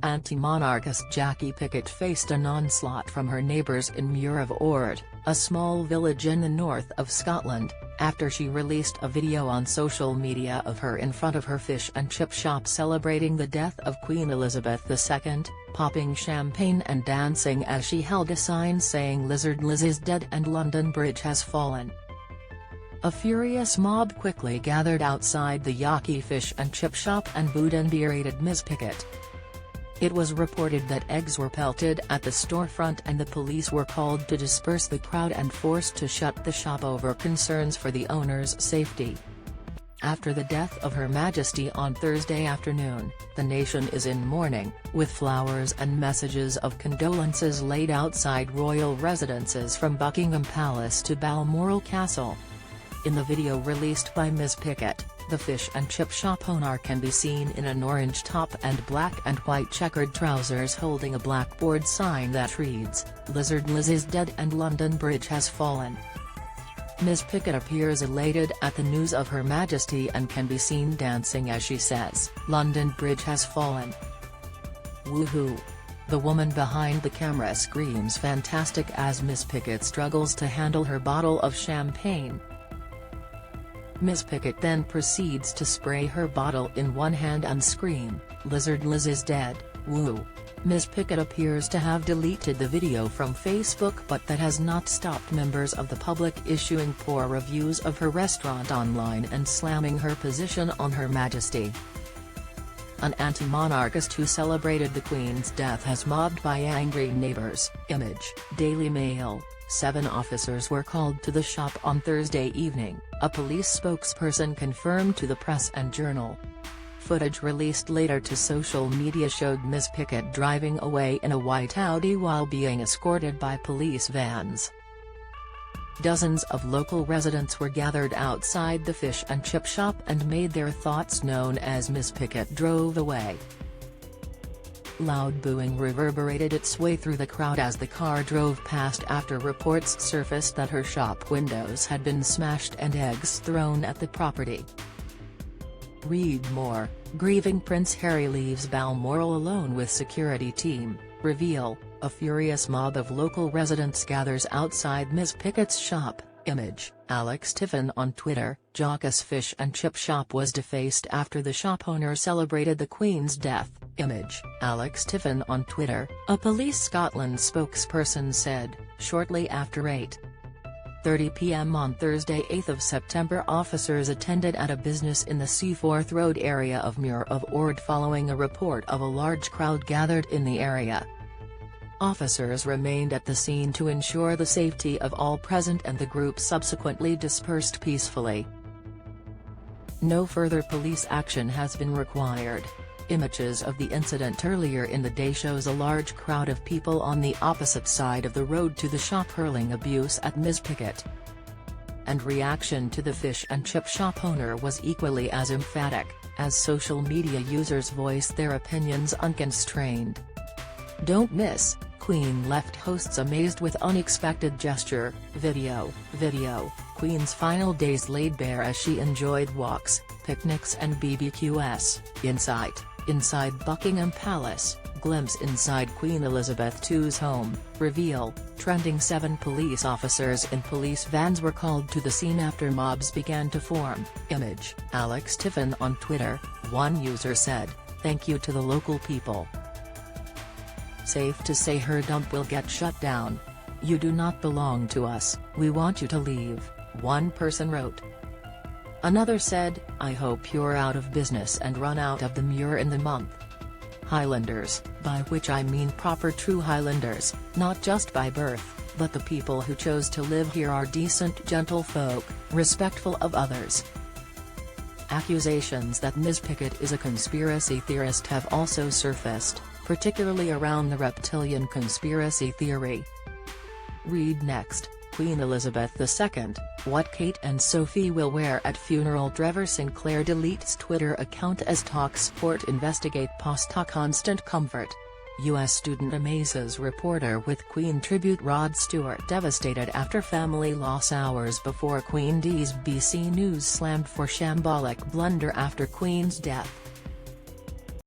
Anti-monarchist Jackie Pickett faced an onslaught from her neighbours in Muir of Ord, a small village in the north of Scotland, after she released a video on social media of her in front of her fish and chip shop celebrating the death of Queen Elizabeth II, popping champagne and dancing as she held a sign saying "Lizard Liz is dead and London Bridge has fallen." A furious mob quickly gathered outside the Yaki fish and chip shop and booed and berated Ms. Pickett. It was reported that eggs were pelted at the storefront and the police were called to disperse the crowd and forced to shut the shop over concerns for the owner's safety. After the death of Her Majesty on Thursday afternoon, the nation is in mourning, with flowers and messages of condolences laid outside royal residences from Buckingham Palace to Balmoral Castle. In the video released by Ms. Pickett, the fish and chip shop owner can be seen in an orange top and black and white checkered trousers holding a blackboard sign that reads, "Lizard Liz is dead and London Bridge has fallen." Ms. Pickett appears elated at the news of Her Majesty and can be seen dancing as she says, "London Bridge has fallen. Woohoo." The woman behind the camera screams fantastic as Ms. Pickett struggles to handle her bottle of champagne. Ms. Pickett then proceeds to spray her bottle in one hand and scream, "Lizard Liz is dead, woo." Ms. Pickett appears to have deleted the video from Facebook, but that has not stopped members of the public issuing poor reviews of her restaurant online and slamming her position on Her Majesty. An anti-monarchist who celebrated the Queen's death has mobbed by angry neighbours. Image, Daily Mail. 7 officers were called to the shop on Thursday evening, a police spokesperson confirmed to the Press and Journal. Footage released later to social media showed Ms. Pickett driving away in a white Audi while being escorted by police vans. Dozens of local residents were gathered outside the fish and chip shop and made their thoughts known as Ms. Pickett drove away. Loud booing reverberated its way through the crowd as the car drove past after reports surfaced that her shop windows had been smashed and eggs thrown at the property. Read more, grieving Prince Harry leaves Balmoral alone with security team, reveal, a furious mob of local residents gathers outside Ms. Pickett's shop. Image, Alex Tiffin on Twitter. Jocke's fish and chip shop was defaced after the shop owner celebrated the Queen's death. Image, Alex Tiffin on Twitter. A Police Scotland spokesperson said, shortly after 8:30 p.m. on Thursday 8 September officers attended at a business in the Seaforth Road area of Muir of Ord following a report of a large crowd gathered in the area. Officers remained at the scene to ensure the safety of all present and the group subsequently dispersed peacefully. No further police action has been required. Images of the incident earlier in the day shows a large crowd of people on the opposite side of the road to the shop hurling abuse at Ms. Pickett. And reaction to the fish and chip shop owner was equally as emphatic, as social media users voiced their opinions unconstrained. Don't miss, Queen left hosts amazed with unexpected gesture. Video, Queen's final days laid bare as she enjoyed walks, picnics and BBQs. Inside Buckingham Palace, glimpse inside Queen Elizabeth II's home. Reveal, trending 7 police officers in police vans were called to the scene after mobs began to form. Image, Alex Tiffin on Twitter. One user said, "Thank you to the local people. Safe to say her dump will get shut down. You do not belong to us, we want you to leave," one person wrote. Another said, "I hope you're out of business and run out of the Muir in the month. Highlanders, by which I mean proper true Highlanders, not just by birth, but the people who chose to live here are decent gentle folk, respectful of others." Accusations that Ms. Pickett is a conspiracy theorist have also surfaced, particularly around the reptilian conspiracy theory. Read next, Queen Elizabeth II, what Kate and Sophie will wear at funeral. Trevor Sinclair deletes Twitter account as TalkSport investigate post constant comfort. U.S. student amazes reporter with Queen tribute. Rod Stewart devastated after family loss hours before Queen D's. BC News slammed for shambolic blunder after Queen's death.